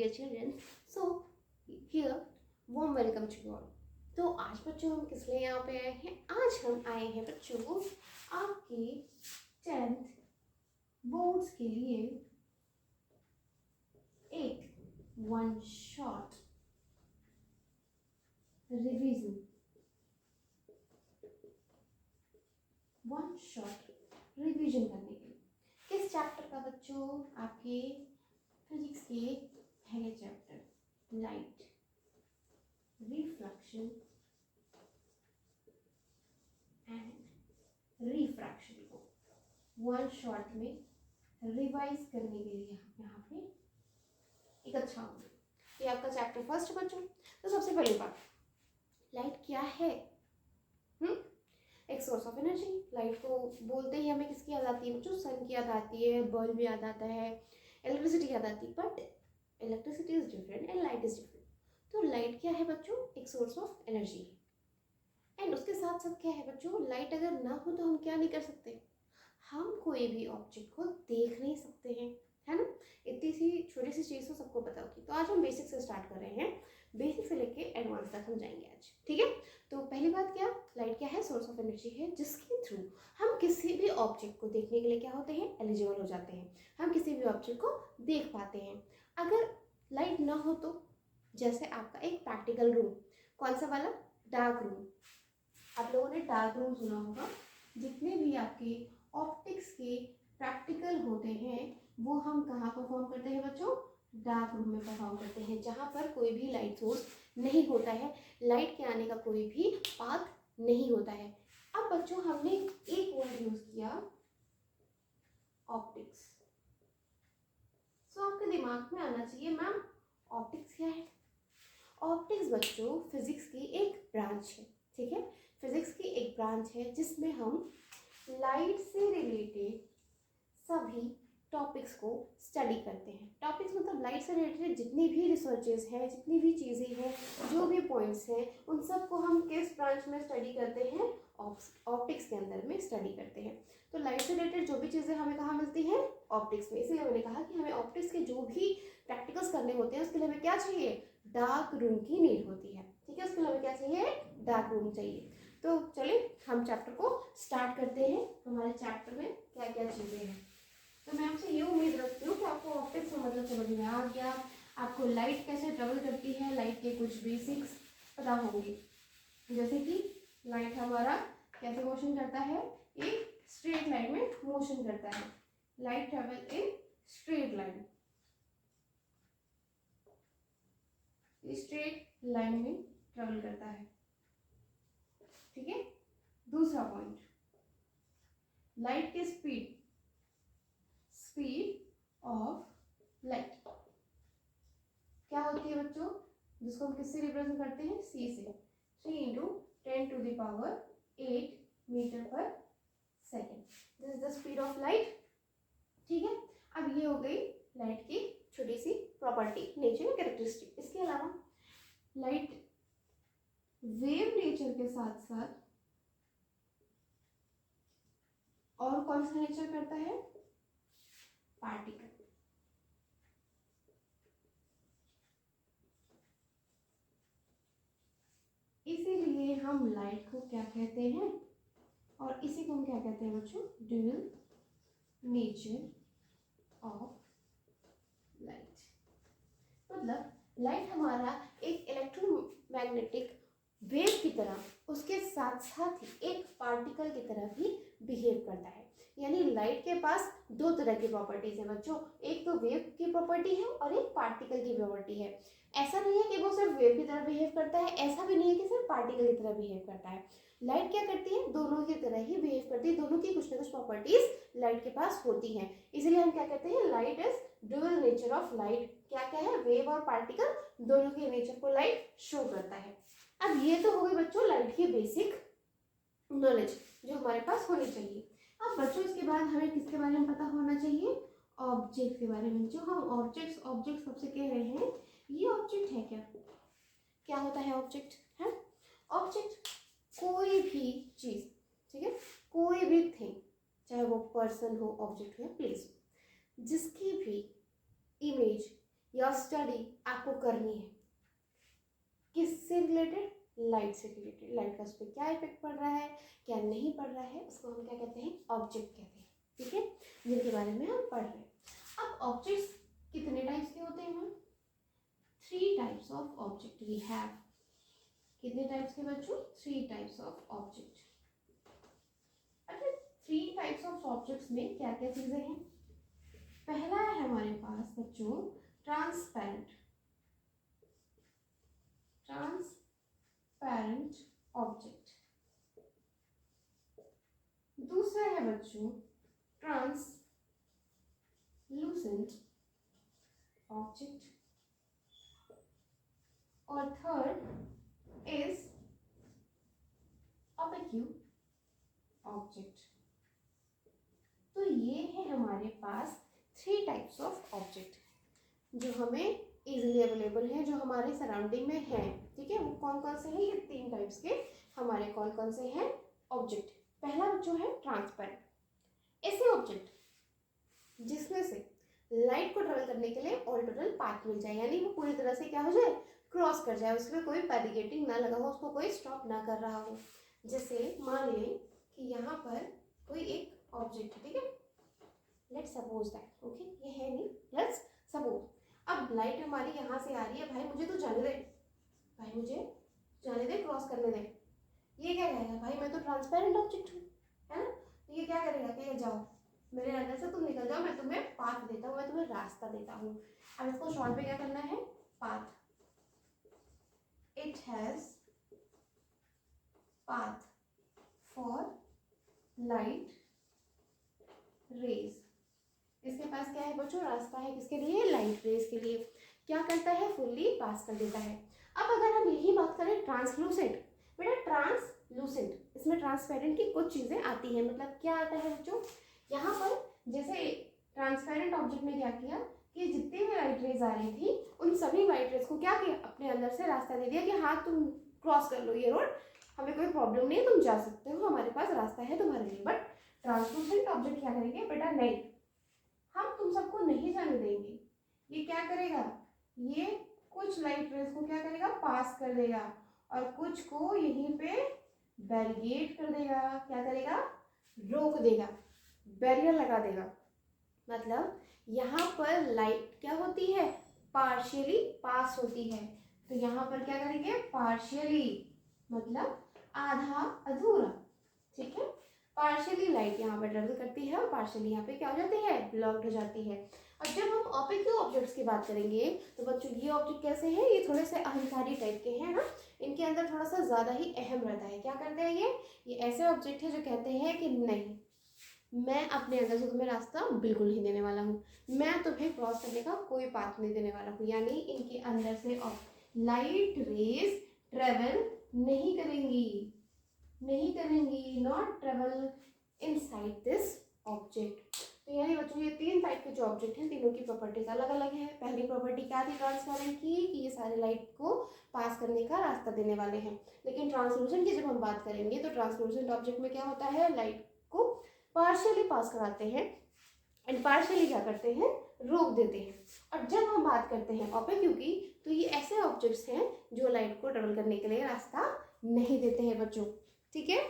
dear children. So here warm welcome to you all. तो आज बच्चों हम किस लिए यहाँ पे आए हैं? आज हम आए हैं बच्चों आपके 10th बोर्ड्स के लिए एक वन शॉट रिवीजन करने के लिए। किस चैप्टर का बच्चों? आपके फिजिक्स के पहले chapter light, reflection and refraction को वन शॉट में रिवाइज करने के लिए यहाँ पे इकट्ठा होंगे। ये आपका चैप्टर फर्स्ट बच्चों। तो सबसे पहली बात, लाइट क्या है? एक सोर्स ऑफ एनर्जी। लाइट को बोलते ही हमें किसकी याद आती है बच्चों? सन की याद आती है, बल्ब याद आता है, इलेक्ट्रिसिटी याद आती है। But electricity is different and light is different. तो लाइट क्या है बच्चों? एक सोर्स ऑफ एनर्जी है। एंड उसके साथ साथ क्या है बच्चों? लाइट अगर ना हो तो हम क्या नहीं कर सकते? हम कोई भी ऑब्जेक्ट को देख नहीं सकते हैं, है ना? इतनी सी छोटी सी चीज़ तो सबको पता होगी। तो आज हम बेसिक से स्टार्ट कर रहे हैं, बेसिक से लेके एडवांस तक हम जाएंगे आज, ठीक है? तो पहली बात क्या, लाइट क्या है? सोर्स ऑफ एनर्जी है जिसके थ्रू हम किसी भी ऑब्जेक्ट को देखने के लिए क्या होते हैं? एलिजिबल हो जाते हैं। हम किसी भी ऑब्जेक्ट को देख पाते हैं। अगर लाइट ना हो तो, जैसे आपका एक प्रैक्टिकल रूम, कौन सा वाला? Dark room. आप लोगों ने डार्क रूम सुना होगा। जितने भी आपके ऑप्टिक्स के प्रैक्टिकल होते हैं वो हम कहाँ परफॉर्म करते हैं बच्चों? डार्क रूम में परफॉर्म करते हैं, जहाँ पर कोई भी लाइट सोर्स नहीं होता है, लाइट के आने का कोई भी पाथ नहीं होता है। अब बच्चों हमने एक वर्ड यूज किया, ऑप्टिक्स। सो आपके दिमाग में आना चाहिए, मैम ऑप्टिक्स क्या है? ऑप्टिक्स बच्चों फिजिक्स की एक ब्रांच है, ठीक है? फिजिक्स की एक ब्रांच है जिसमें हम लाइट से रिलेटेड सभी टॉपिक्स को स्टडी करते हैं। टॉपिक्स मतलब लाइट से रिलेटेड जितनी भी रिसर्चेज हैं, जितनी भी चीज़ें हैं, जो भी पॉइंट्स हैं, उन सब को हम किस ब्रांच में स्टडी करते हैं? ऑप्टिक्स के अंदर में स्टडी करते हैं। तो लाइट से रिलेटेड जो भी चीज़ें हमें कहाँ मिलती हैं? ऑप्टिक्स में। इसलिए मैंने कहा कि हमें ऑप्टिक्स के जो भी प्रैक्टिकल्स करने होते हैं उसके लिए हमें क्या चाहिए? डार्क रूम की नीड होती है, ठीक है? उसके लिए हमें क्या चाहिए? डार्क रूम चाहिए। तो चलिए हम चैप्टर को स्टार्ट करते हैं। हमारे चैप्टर में क्या क्या चीज़ें हैं। तो मैं आपसे ये उम्मीद रखती हूँ कि आपको ऑप्टिक्स का मतलब समझ में आ गया, आपको लाइट कैसे ट्रेवल करती है, लाइट के कुछ बेसिक्स पता होंगे। जैसे कि लाइट हमारा कैसे मोशन करता है? एक स्ट्रेट लाइन में मोशन करता है। Light travel in straight line, straight line में ट्रेवल करता है, ठीक है? दूसरा पॉइंट, लाइट की स्पीड ऑफ लाइट क्या होती है बच्चों? जिसको हम किससे रिप्रेजेंट करते हैं? c से। 3 × 10⁸ मीटर पर second. This is the speed of light, ठीक है? अब ये हो गई लाइट की छोटी सी प्रॉपर्टी, नेचर, कैरेक्टरिस्टिक। इसके अलावा लाइट वेव नेचर के साथ साथ और कौन सा नेचर करता है? पार्टिकल। इसीलिए हम लाइट को क्या कहते हैं? और इसी को हम क्या कहते हैं बच्चों? Dual nature of light. मतलब लाइट हमारा एक इलेक्ट्रोमैग्नेटिक वेव की तरह, उसके साथ साथ ही एक पार्टिकल की तरह भी बिहेव करता है। यानी लाइट के पास दो तरह की प्रॉपर्टीज हैं बच्चों, एक तो वेव की प्रॉपर्टी है और एक पार्टिकल की प्रॉपर्टी है। ऐसा नहीं है कि वो सिर्फ वेव की तरह बिहेव करता है, ऐसा भी नहीं है कि सिर्फ पार्टिकल की तरह बिहेव करता है। लाइट क्या करती है? दोनों की तरह ही बिहेव करती है। दोनों की कुछ ना कुछ प्रॉपर्टीज लाइट के पास होती हैं। इसीलिए हम क्या कहते हैं? Light is dual nature of light. क्या क्या है? वेव और पार्टिकल दोनों के नेचर को लाइट शो करता है। अब ये तो हो गई बच्चों लाइट की बेसिक नॉलेज जो हमारे पास होनी चाहिए। अब बच्चों इसके बाद हमें किसके बारे में पता होना चाहिए? ऑब्जेक्ट के बारे में। जो हम ऑब्जेक्ट सबसे कह रहे हैं, ये ऑब्जेक्ट है क्या? क्या होता है ऑब्जेक्ट? है ऑब्जेक्ट कोई भी चीज, ठीक है? कोई भी थिंग, चाहे वो पर्सन हो, ऑब्जेक्ट हो या प्लेस, जिसकी भी इमेज या स्टडी आपको करनी है, किससे रिलेटेड? लाइट से रिलेटेड। लाइट का उस पर क्या इफेक्ट पड़ रहा है, क्या नहीं पड़ रहा है, उसको हम क्या कहते हैं? ऑब्जेक्ट कहते हैं। ठीक है, जिनके बारे में हम पढ़ रहे हैं। अब ऑब्जेक्ट्स कितने टाइप्स के होते हैं? 3 types of object we have. कितने टाइप्स के बच्चों? 3 टाइप्स ऑफ ऑब्जेक्ट। अच्छा, 3 टाइप्स ऑफ ऑब्जेक्ट्स में क्या क्या चीजें हैं? पहला है हमारे पास बच्चों ट्रांसपेरेंट ऑब्जेक्ट। दूसरा है बच्चों ट्रांसलूसेंट ऑब्जेक्ट। और थर्ड इज ओपेक्यू ऑब्जेक्ट। तो ये है हमारे पास 3 टाइप्स ऑफ ऑब्जेक्ट जो हमें इजीली अवेलेबल है, जो हमारे सराउंडिंग में है। ठीक है, वो कौन कौन से हैं? ये 3 टाइप्स के हमारे कौन कौन से हैं ऑब्जेक्ट। पहला जो है ट्रांसपेरेंट, ऐसे ऑब्जेक्ट जिसमें से लाइट को ट्रेवल करने के लिए ऑल्टरनेट पाथ मिल जाए, यानी वो पूरी तरह से क्या हो जाए? क्रॉस कर जाए, उसमें कोई बैरिकेडिंग ना लगा हो, उसको कोई स्टॉप ना कर रहा हो। जैसे मान लें कि यहाँ पर कोई एक ऑब्जेक्ट है, ठीक है, लेट्स सपोज दैट, ओके, ये है नहीं, लेट्स सपोज। अब लाइट हमारी यहाँ से आ रही है, भाई मुझे तो जाने दे, भाई मुझे जाने दे, क्रॉस करने दे। ये क्या कहेगा? भाई मैं तो ट्रांसपेरेंट ऑब्जेक्ट हूँ, है ना? तो ये क्या करेगा? कहेगा जाओ, मेरे अंदर से तुम निकल जाओ, मैं तुम्हें पाथ देता हूँ, मैं तुम्हें रास्ता देता हूँ। अब इसको शॉर्ट में क्या करना है? Path. It has path for light rays. इसके पास क्या है बच्चों? रास्ता है, किसके लिए? लाइट रेज के लिए। क्या करता है? फुल्ली पास कर देता है। अब अगर हम यही बात करें ट्रांसलूसेंट, बेटा ट्रांसलूसेंट इसमें ट्रांसपेरेंट की कुछ चीजें आती हैं। मतलब क्या आता है बच्चों? यहाँ पर जैसे ट्रांसपेरेंट ऑब्जेक्ट ने क्या किया कि जितनी भी लाइट रेज आ रही थी उन सभी लाइट रेज को क्या किया? अपने अंदर से रास्ता दे दिया कि हाँ तुम क्रॉस कर लो ये रोड, हमें कोई प्रॉब्लम नहीं है, तुम जा सकते हो, हमारे पास रास्ता है तुम्हारे लिए। बट ट्रांसलूसेंट ऑब्जेक्ट क्या करेंगे? बेटा नहीं, हम तुम सबको नहीं जाने देंगे। ये क्या करेगा? ये कुछ लाइट रेज को क्या करेगा? पास कर देगा, और कुछ को यहीं पे बैरिकेड कर देगा। क्या करेगा? रोक देगा, बैरियर लगा देगा। मतलब यहाँ पर लाइट क्या होती है? पार्शियली पास होती है। तो यहाँ पर क्या करेंगे? पार्शियली मतलब आधा अधूरा। ठीक है, पार्शियली लाइट यहाँ पर ट्रेवल करती है और पार्शियली यहाँ पे क्या हो जाती है? ब्लॉक्ड हो जाती है। अब जब हम ऑपेक्यू ऑब्जेक्ट्स की बात करेंगे तो बच्चों ये ऑब्जेक्ट कैसे हैं? ये थोड़े से अहंकारी टाइप के हैं ना, इनके अंदर थोड़ा सा ज़्यादा ही अहम रहता है। क्या करते हैं ये ऐसे ऑब्जेक्ट है जो कहते हैं कि नहीं, मैं अपने अंदर से तुम्हें रास्ता बिल्कुल नहीं देने वाला हूँ, मैं तुम्हें क्रॉस करने का कोई पाथ नहीं देने वाला हूँ। यानी इनके अंदर से लाइट रेज ट्रेवल नहीं करेंगी, not travel inside this object. तो यानी बच्चों ये 3 टाइप के जो ऑब्जेक्ट हैं, तीनों की प्रॉपर्टीज अलग अलग है। पहली प्रॉपर्टी क्या थी ट्रांसपेरेंट की? कि ये सारे लाइट को पास करने का रास्ता देने वाले हैं। लेकिन ट्रांसलूसेंट की जब हम बात करेंगे तो ट्रांसलूसेंट ऑब्जेक्ट में क्या होता है? लाइट को पार्शियली पास कराते हैं एंड पार्शियली क्या करते हैं? रोक देते हैं। और जब हम बात करते हैं ओपेक्यू की, तो ये ऐसे ऑब्जेक्ट्स हैं जो लाइट को ट्रेवल करने के लिए रास्ता नहीं देते हैं बच्चों। ठीक है,